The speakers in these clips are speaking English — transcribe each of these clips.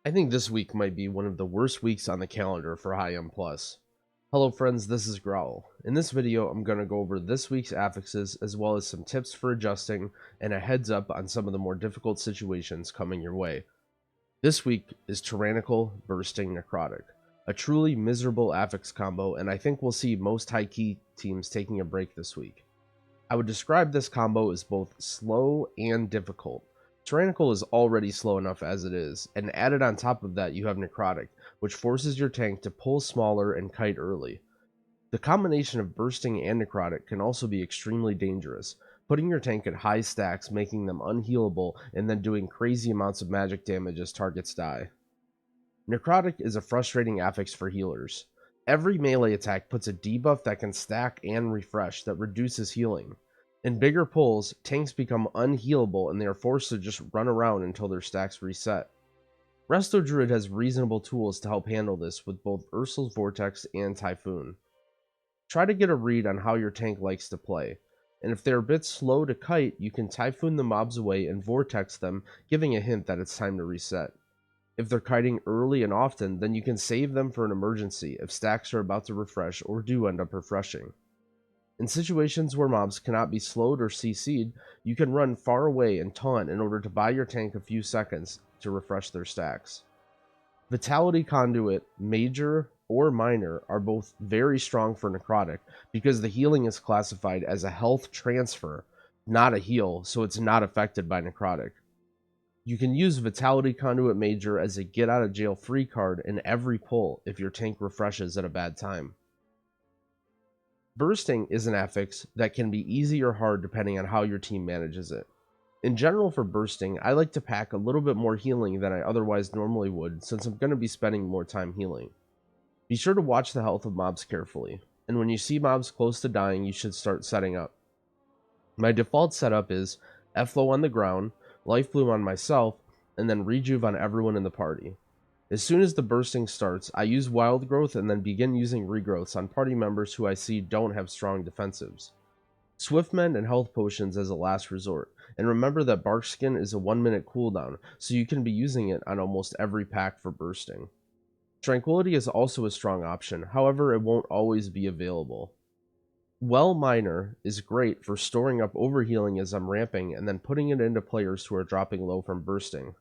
I think this week might be one of the worst weeks on the calendar for High M+. Hello friends, this is Growl. In this video, I'm going to go over this week's affixes as well as some tips for adjusting and a heads up on some of the more difficult situations coming your way. This week is Tyrannical, Bursting, Necrotic. A truly miserable affix combo, and I think we'll see most high key teams taking a break this week. I would describe this combo as both slow and difficult. Tyrannical is already slow enough as it is, and added on top of that you have Necrotic, which forces your tank to pull smaller and kite early. The combination of Bursting and Necrotic can also be extremely dangerous, putting your tank at high stacks, making them unhealable, and then doing crazy amounts of magic damage as targets die. Necrotic is a frustrating affix for healers. Every melee attack puts a debuff that can stack and refresh that reduces healing. In bigger pulls, tanks become unhealable and they are forced to just run around until their stacks reset. Resto Druid has reasonable tools to help handle this with both Ursul's Vortex and Typhoon. Try to get a read on how your tank likes to play, and if they're a bit slow to kite, you can Typhoon the mobs away and Vortex them, giving a hint that it's time to reset. If they're kiting early and often, then you can save them for an emergency if stacks are about to refresh or do end up refreshing. In situations where mobs cannot be slowed or CC'd, you can run far away and taunt in order to buy your tank a few seconds to refresh their stacks. Vitality Conduit, Major, or Minor are both very strong for Necrotic because the healing is classified as a health transfer, not a heal, so it's not affected by Necrotic. You can use Vitality Conduit Major as a get out of jail free card in every pull if your tank refreshes at a bad time. Bursting is an affix that can be easy or hard depending on how your team manages it. In general for bursting, I like to pack a little bit more healing than I otherwise normally would since I'm going to be spending more time healing. Be sure to watch the health of mobs carefully, and when you see mobs close to dying, you should start setting up. My default setup is F-Flow on the ground, Life Bloom on myself, and then Rejuve on everyone in the party. As soon as the bursting starts, I use Wild Growth and then begin using Regrowths on party members who I see don't have strong defensives. Swiftmend and Health Potions as a last resort, and remember that Bark Skin is a 1-minute cooldown, so you can be using it on almost every pack for bursting. Tranquility is also a strong option, however it won't always be available. Well Minor is great for storing up overhealing as I'm ramping and then putting it into players who are dropping low from bursting.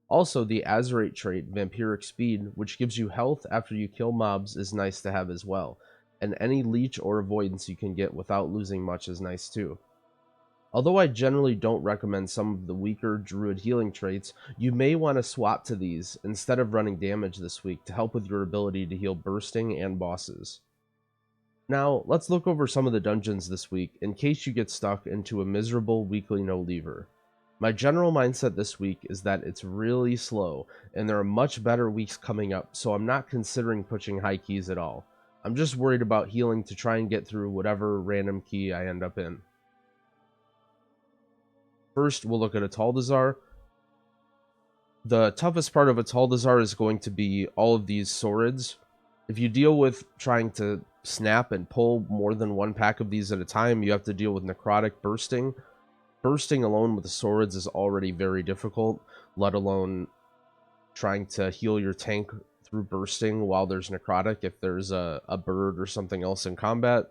Also, the Azerate trait, Vampiric Speed, which gives you health after you kill mobs, is nice to have as well, and any leech or avoidance you can get without losing much is nice too. Although I generally don't recommend some of the weaker Druid healing traits, you may want to swap to these instead of running damage this week to help with your ability to heal bursting and bosses. Now, let's look over some of the dungeons this week in case you get stuck into a miserable weekly no lever. My general mindset this week is that it's really slow, and there are much better weeks coming up, so I'm not considering pushing high keys at all. I'm just worried about healing to try and get through whatever random key I end up in. First, we'll look at Ataldazar. The toughest part of Ataldazar is going to be all of these swords. If you deal with trying to snap and pull more than one pack of these at a time, you have to deal with Necrotic Bursting. Bursting alone with the swords is already very difficult, let alone trying to heal your tank through bursting while there's Necrotic if there's a bird or something else in combat.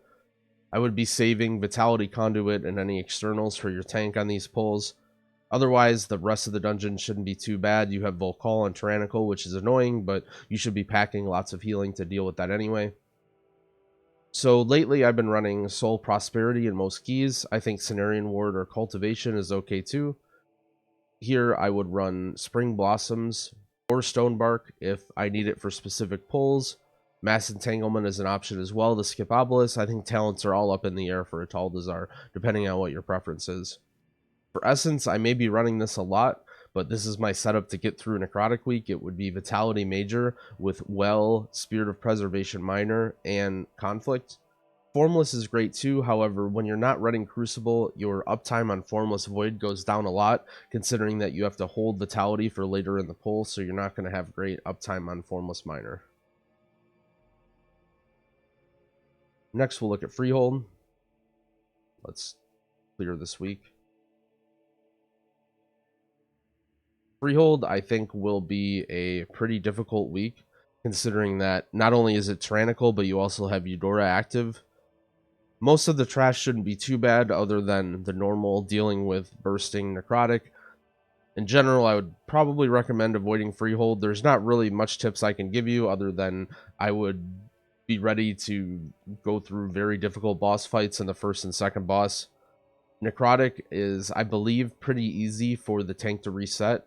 I would be saving Vitality Conduit and any externals for your tank on these pulls. Otherwise, the rest of the dungeon shouldn't be too bad. You have Volcall and Tyrannical, which is annoying, but you should be packing lots of healing to deal with that anyway. So lately I've been running Soul Prosperity in most keys. I think Cenarian Ward or Cultivation is okay too. Here I would run Spring Blossoms or Stonebark if I need it for specific pulls. Mass Entanglement is an option as well to skip Obelisk. I think talents are all up in the air for Ataldazar, depending on what your preference is. For Essence, I may be running this a lot, but this is my setup to get through Necrotic Week. It would be Vitality Major with Well, Spirit of Preservation Minor, and Conflict. Formless is great too, however, when you're not running Crucible, your uptime on Formless Void goes down a lot, considering that you have to hold Vitality for later in the pull, so you're not going to have great uptime on Formless Minor. Next, we'll look at Freehold. Let's clear this week. Freehold, I think, will be a pretty difficult week, considering that not only is it Tyrannical, but you also have Agora active. Most of the trash shouldn't be too bad, other than the normal dealing with bursting Necrotic. In general, I would probably recommend avoiding Freehold. There's not really much tips I can give you, other than I would be ready to go through very difficult boss fights in the first and second boss. Necrotic is, I believe, pretty easy for the tank to reset.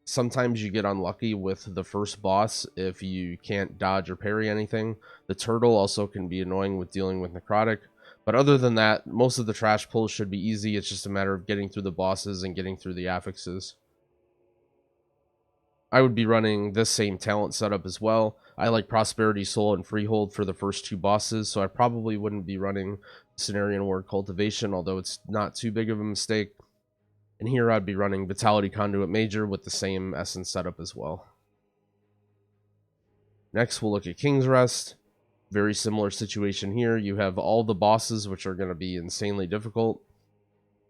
Sometimes you get unlucky with the first boss if you can't dodge or parry anything. The turtle also can be annoying with dealing with Necrotic. But other than that, most of the trash pulls should be easy. It's just a matter of getting through the bosses and getting through the affixes. I would be running this same talent setup as well. I like Prosperity Soul and Freehold for the first two bosses, so I probably wouldn't be running Cenarian Ward Cultivation, although it's not too big of a mistake. And here I'd be running Vitality Conduit Major with the same essence setup as well. Next, we'll look at King's Rest. Very similar situation here. You have all the bosses, which are going to be insanely difficult.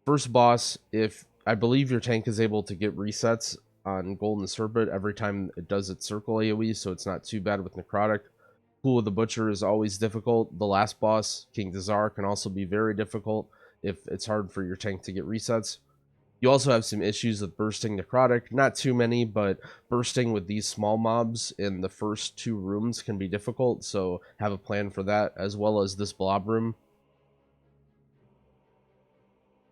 First boss, if I believe your tank is able to get resets on Golden Serpent every time it does its circle AoE, so it's not too bad with Necrotic. Pool of the Butcher is always difficult. The last boss, King Dazar, can also be very difficult if it's hard for your tank to get resets. You also have some issues with bursting Necrotic. Not too many, but bursting with these small mobs in the first two rooms can be difficult, so have a plan for that, as well as this blob room.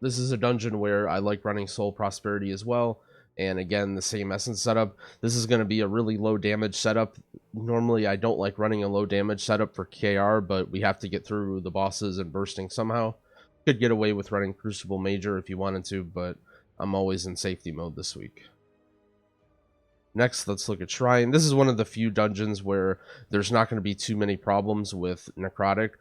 This is a dungeon where I like running Soul Prosperity as well, and again, the same essence setup. This is going to be a really low damage setup. Normally, I don't like running a low damage setup for KR, but we have to get through the bosses and bursting somehow. Could get away with running Crucible Major if you wanted to, but I'm always in safety mode this week. Next, let's look at Shrine. This is one of the few dungeons where there's not going to be too many problems with Necrotic.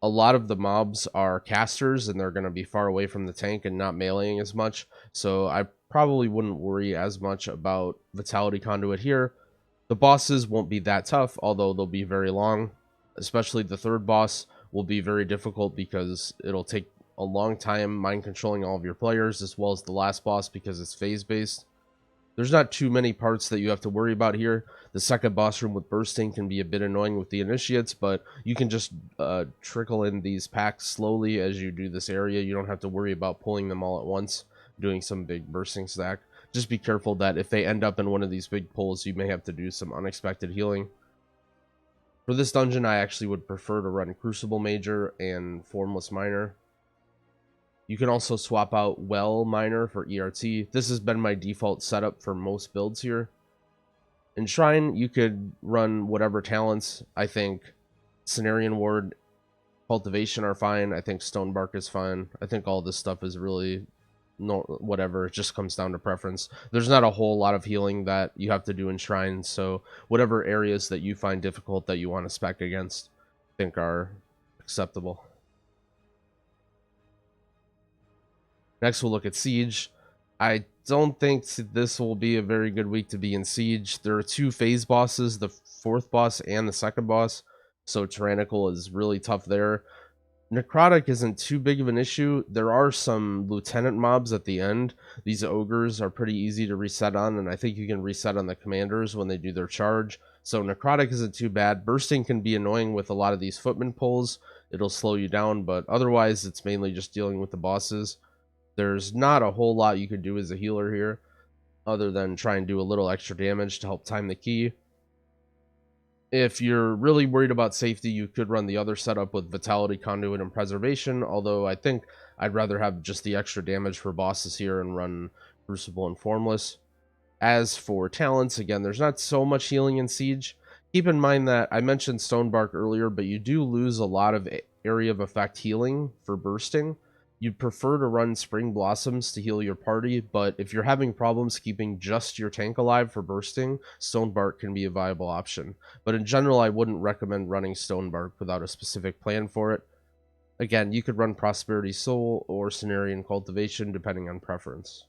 A lot of the mobs are casters, and they're going to be far away from the tank and not meleeing as much, so I probably wouldn't worry as much about Vitality Conduit here. The bosses won't be that tough, although they'll be very long. Especially the third boss will be very difficult because it'll take a long time mind controlling all of your players, as well as the last boss because it's phase based. There's not too many parts that you have to worry about here. The second boss room with bursting can be a bit annoying with the initiates, but you can just trickle in these packs slowly as you do this area. You don't have to worry about pulling them all at once, doing some big bursting stack. Just be careful that if they end up in one of these big pulls, you may have to do some unexpected healing. For this dungeon, I actually would prefer to run Crucible Major and Formless Miner. You can also swap out Well Miner for ERT. This has been my default setup for most builds here. In Shrine, you could run whatever talents. I think Cenarian Ward, Cultivation are fine. I think Stonebark is fine. I think all this stuff is really whatever. It just comes down to preference. There's not a whole lot of healing that you have to do in Shrine, so whatever areas that you find difficult that you want to spec against, I think are acceptable. Next, we'll look at Siege. I don't think this will be a very good week to be in Siege. There are two phase bosses, the fourth boss and the second boss, so Tyrannical is really tough there. Necrotic isn't too big of an issue. There are some lieutenant mobs at the end. These ogres are pretty easy to reset on, and I think you can reset on the commanders when they do their charge. So Necrotic isn't too bad. Bursting can be annoying with a lot of these footman pulls. It'll slow you down, but otherwise it's mainly just dealing with the bosses. There's not a whole lot you could do as a healer here, other than try and do a little extra damage to help time the key. If you're really worried about safety, you could run the other setup with Vitality, Conduit, and Preservation, although I think I'd rather have just the extra damage for bosses here and run Crucible and Formless. As for talents, again, there's not so much healing in Siege. Keep in mind that I mentioned Stonebark earlier, but you do lose a lot of area of effect healing for bursting. You'd prefer to run Spring Blossoms to heal your party, but if you're having problems keeping just your tank alive for bursting, Stonebark can be a viable option. But in general, I wouldn't recommend running Stonebark without a specific plan for it. Again, you could run Prosperity Soul or Cenarian Cultivation, depending on preference.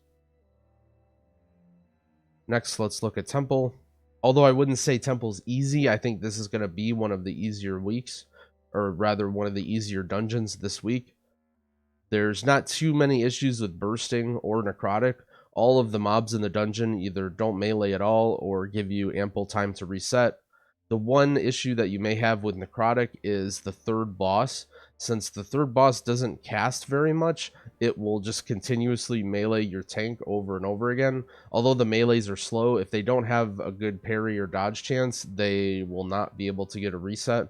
Next, let's look at Temple. Although I wouldn't say Temple's easy, I think this is going to be one of the easier weeks, or rather one of the easier dungeons this week. There's not too many issues with bursting or Necrotic, all of the mobs in the dungeon either don't melee at all or give you ample time to reset. The one issue that you may have with Necrotic is the third boss. Since the third boss doesn't cast very much, it will just continuously melee your tank over and over again. Although the melees are slow, if they don't have a good parry or dodge chance, they will not be able to get a reset.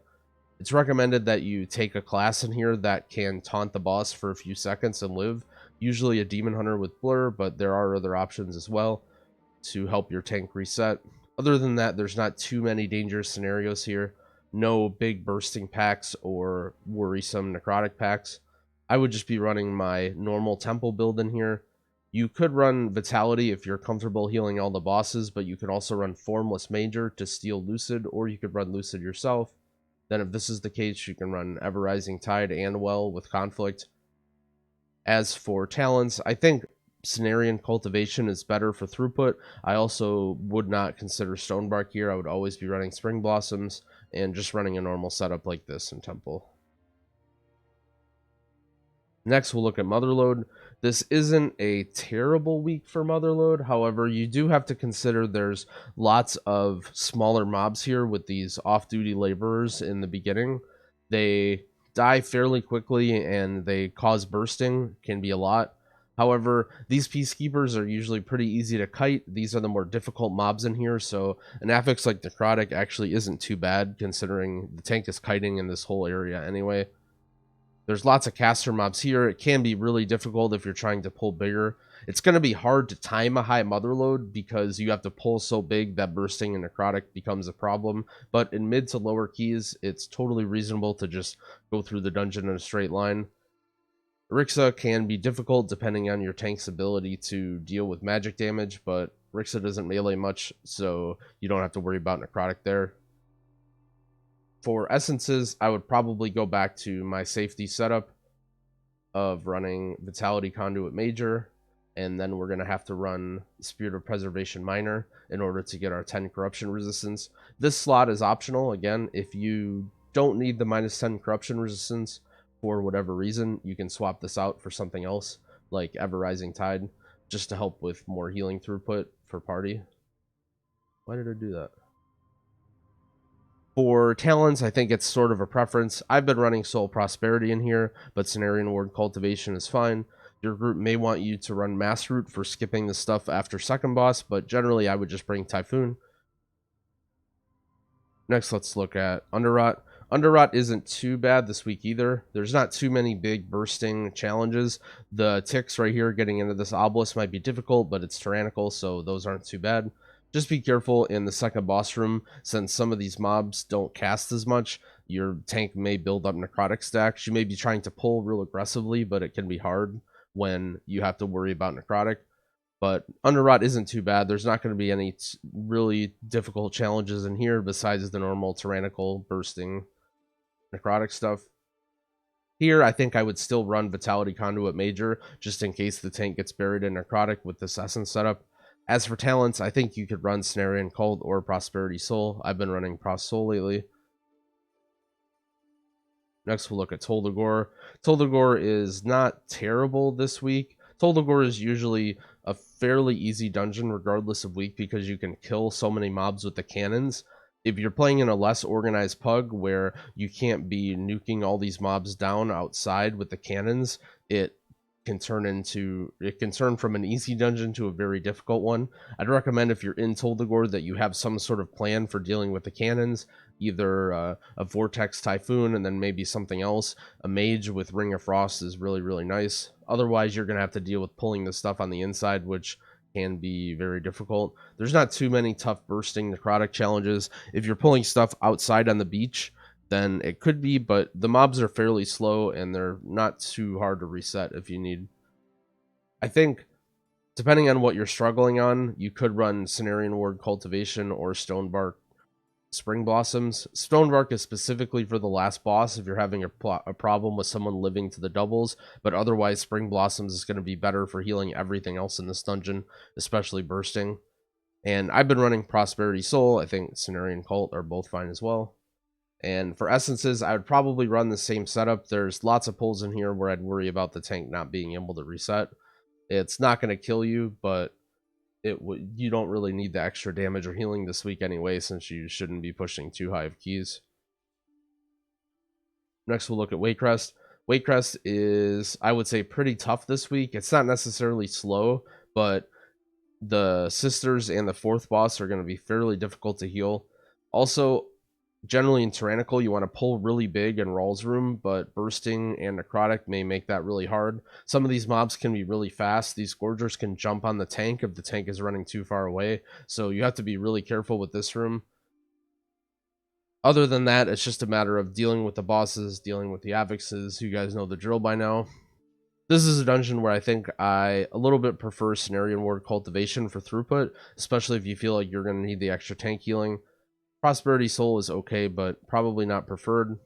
It's recommended that you take a class in here that can taunt the boss for a few seconds and live. Usually a demon hunter with blur, but there are other options as well to help your tank reset. Other than that, there's not too many dangerous scenarios here. No big bursting packs or worrisome necrotic packs. I would just be running my normal temple build in here. You could run Vitality if you're comfortable healing all the bosses, but you can also run Formless Major to steal Lucid, or you could run Lucid yourself. Then if this is the case, you can run Ever Rising Tide and Well with Conflict. As for talents, I think Cenarian Cultivation is better for throughput. I also would not consider Stonebark here. I would always be running Spring Blossoms and just running a normal setup like this in Temple. Next, we'll look at Motherlode. This isn't a terrible week for Motherlode. However, you do have to consider there's lots of smaller mobs here with these off-duty laborers in the beginning. They die fairly quickly and they cause bursting, can be a lot. However, these peacekeepers are usually pretty easy to kite. These are the more difficult mobs in here, so an affix like Necrotic actually isn't too bad considering the tank is kiting in this whole area anyway. There's lots of caster mobs here. It can be really difficult if you're trying to pull bigger. It's going to be hard to time a high Motherlode because you have to pull so big that bursting and necrotic becomes a problem. But in mid to lower keys, it's totally reasonable to just go through the dungeon in a straight line. Rixa can be difficult depending on your tank's ability to deal with magic damage, but Rixa doesn't melee much, so you don't have to worry about necrotic there. For essences, I would probably go back to my safety setup of running Vitality Conduit Major, and then we're going to have to run Spirit of Preservation Minor in order to get our 10 corruption resistance. This slot is optional. Again, if you don't need the minus 10 corruption resistance for whatever reason, you can swap this out for something else, like Ever Rising Tide, just to help with more healing throughput for party. Why did I do that? For talents, I think it's sort of a preference. I've been running Soul Prosperity in here, but Cenarian Ward Cultivation is fine. Your group may want you to run Mass Root for skipping the stuff after second boss, but generally I would just bring Typhoon. Next, let's look at Underrot. Underrot isn't too bad this week either. There's not too many big bursting challenges. The ticks right here getting into this obelisk might be difficult, but it's tyrannical, so those aren't too bad. Just be careful in the second boss room, since some of these mobs don't cast as much. Your tank may build up necrotic stacks. You may be trying to pull real aggressively, but it can be hard when you have to worry about necrotic. But Underrot isn't too bad. There's not going to be any really difficult challenges in here besides the normal tyrannical bursting necrotic stuff. Here, I think I would still run Vitality Conduit Major, just in case the tank gets buried in necrotic with this essence setup. As for talents, I think you could run Cenarian Cult or Prosperity Soul. I've been running Pros Soul lately. Next, we'll look at Toldagor. Toldagor is not terrible this week. Toldagor is usually a fairly easy dungeon regardless of week because you can kill so many mobs with the cannons. If you're playing in a less organized pug where you can't be nuking all these mobs down outside with the cannons, it can turn from an easy dungeon to a very difficult one. I'd recommend if you're in Toldagor that you have some sort of plan for dealing with the cannons, either a Vortex Typhoon and then maybe something else. A mage with Ring of Frost is really, really nice. Otherwise, you're going to have to deal with pulling the stuff on the inside, which can be very difficult. There's not too many tough bursting necrotic challenges. If you're pulling stuff outside on the beach, then it could be, but the mobs are fairly slow and they're not too hard to reset if you need. I think, depending on what you're struggling on, you could run Cenarian Ward Cultivation or Stonebark Spring Blossoms. Stonebark is specifically for the last boss if you're having a problem with someone living to the doubles, but otherwise Spring Blossoms is going to be better for healing everything else in this dungeon, especially bursting. And I've been running Prosperity Soul. I think Cenarian Cult are both fine as well. And for essences, I would probably run the same setup. There's lots of pulls in here where I'd worry about the tank not being able to reset. It's not going to kill you, but you don't really need the extra damage or healing this week anyway, since you shouldn't be pushing too high of keys. Next, we'll look at Crest. Crest is, I would say, pretty tough this week. It's not necessarily slow, but the sisters and the fourth boss are going to be fairly difficult to heal. Also, generally in Tyrannical, you want to pull really big in Rawl's room, but bursting and Necrotic may make that really hard. Some of these mobs can be really fast. These Gorgers can jump on the tank if the tank is running too far away, so you have to be really careful with this room. Other than that, it's just a matter of dealing with the bosses, dealing with the affixes. You guys know the drill by now. This is a dungeon where I think I a little bit prefer Cenarian Ward Cultivation for throughput, especially if you feel like you're going to need the extra tank healing. Prosperity Soul is okay, but probably not preferred.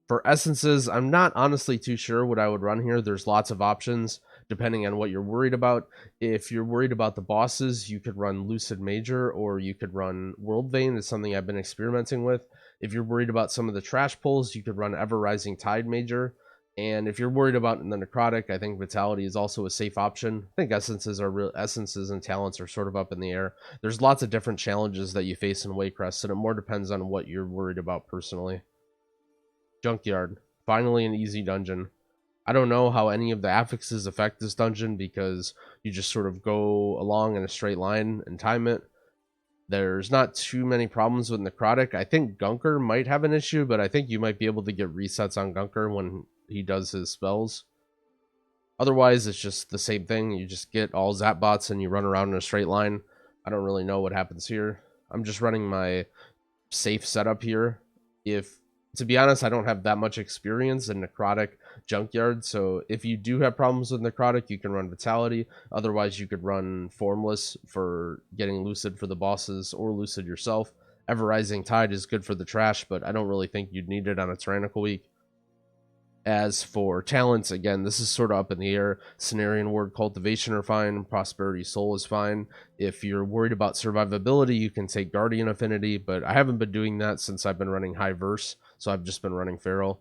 For essences, I'm not honestly too sure what I would run here. There's lots of options depending on what you're worried about. If you're worried about the bosses, you could run Lucid Major, or you could run World Vein. It's something I've been experimenting with. If you're worried about some of the trash pulls, you could run Ever Rising Tide Major. And if you're worried about the Necrotic, I think Vitality is also a safe option. I think essences and talents are sort of up in the air. There's lots of different challenges that you face in Crest, and it more depends on what you're worried about personally. Junkyard. Finally an easy dungeon. I don't know how any of the affixes affect this dungeon because you just sort of go along in a straight line and time it. There's not too many problems with Necrotic. I think Gunker might have an issue, but I think you might be able to get resets on Gunker when he does his spells. Otherwise, it's just the same thing. You just get all Zap bots and you run around in a straight line. I don't really know what happens here. I'm just running my safe setup here. To be honest, I don't have that much experience in Necrotic Junkyard, so if you do have problems with Necrotic, you can run Vitality. Otherwise, you could run Formless for getting Lucid for the bosses, or Lucid yourself. Ever Rising Tide is good for the trash, but I don't really think you'd need it on a Tyrannical week. As for talents, again, this is sort of up in the air. Cenarian Ward Cultivation are fine. Prosperity Soul is fine. If you're worried about survivability, you can take Guardian Affinity, but I haven't been doing that since I've been running High Verse, so I've just been running Feral.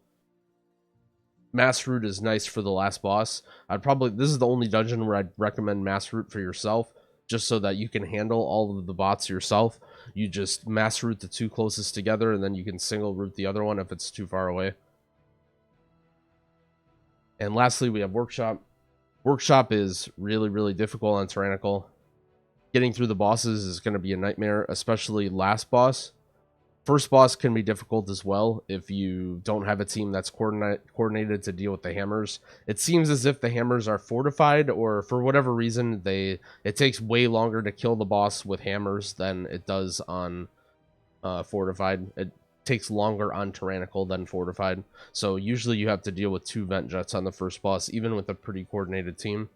Mass Root is nice for the last boss. This is the only dungeon where I'd recommend Mass Root for yourself, just so that you can handle all of the bots yourself. You just Mass Root the two closest together, and then you can single root the other one if it's too far away. And lastly, we have Workshop. Workshop is really, really difficult on Tyrannical. Getting through the bosses is going to be a nightmare, especially last boss. First boss can be difficult as well if you don't have a team that's coordinated to deal with the hammers. It seems as if the hammers are fortified, or for whatever reason, it takes way longer to kill the boss with hammers than it does on fortified. It takes longer on Tyrannical than fortified. So usually you have to deal with 2 vent jets on the first boss, even with a pretty coordinated team.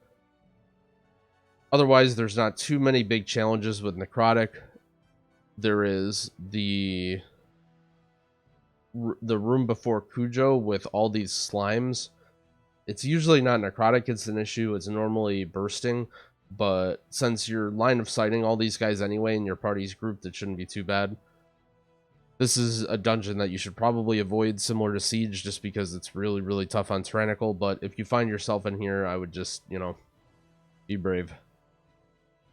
Otherwise, there's not too many big challenges with Necrotic. There is the room before Cujo with all these slimes. It's usually not Necrotic it's an issue. It's normally bursting. But since you're line of sighting all these guys anyway and your party's grouped, it shouldn't be too bad. This is a dungeon that you should probably avoid, similar to Siege, just because it's really, really tough on Tyrannical. But if you find yourself in here, I would just, be brave.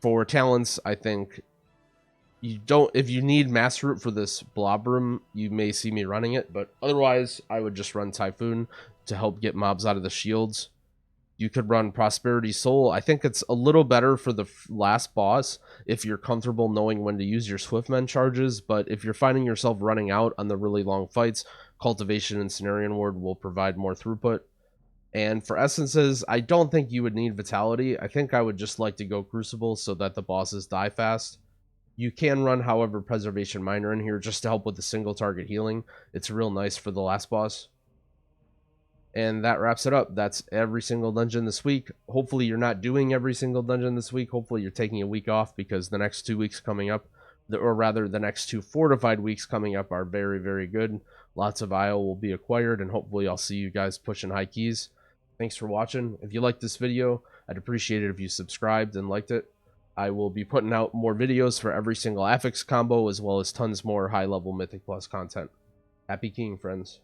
For talents, I think if you need Mass Root for this blob room, you may see me running it. But otherwise, I would just run Typhoon to help get mobs out of the shields. You could run Prosperity Soul. I think it's a little better for the last boss if you're comfortable knowing when to use your Swiftmen charges, but if you're finding yourself running out on the really long fights, Cultivation and Cenarian Ward will provide more throughput. And for essences, I don't think you would need Vitality. I think I would just like to go Crucible so that the bosses die fast. You can run, however, Preservation Miner in here just to help with the single target healing. It's real nice for the last boss. And that wraps it up. That's every single dungeon this week. Hopefully you're not doing every single dungeon this week. Hopefully you're taking a week off, because the next 2 weeks coming up, or rather the next 2 fortified weeks coming up, are very, very good. Lots of IO will be acquired, and hopefully I'll see you guys pushing high keys. Thanks for watching. If you liked this video, I'd appreciate it if you subscribed and liked it. I will be putting out more videos for every single affix combo, as well as tons more high-level Mythic Plus content. Happy keying, friends.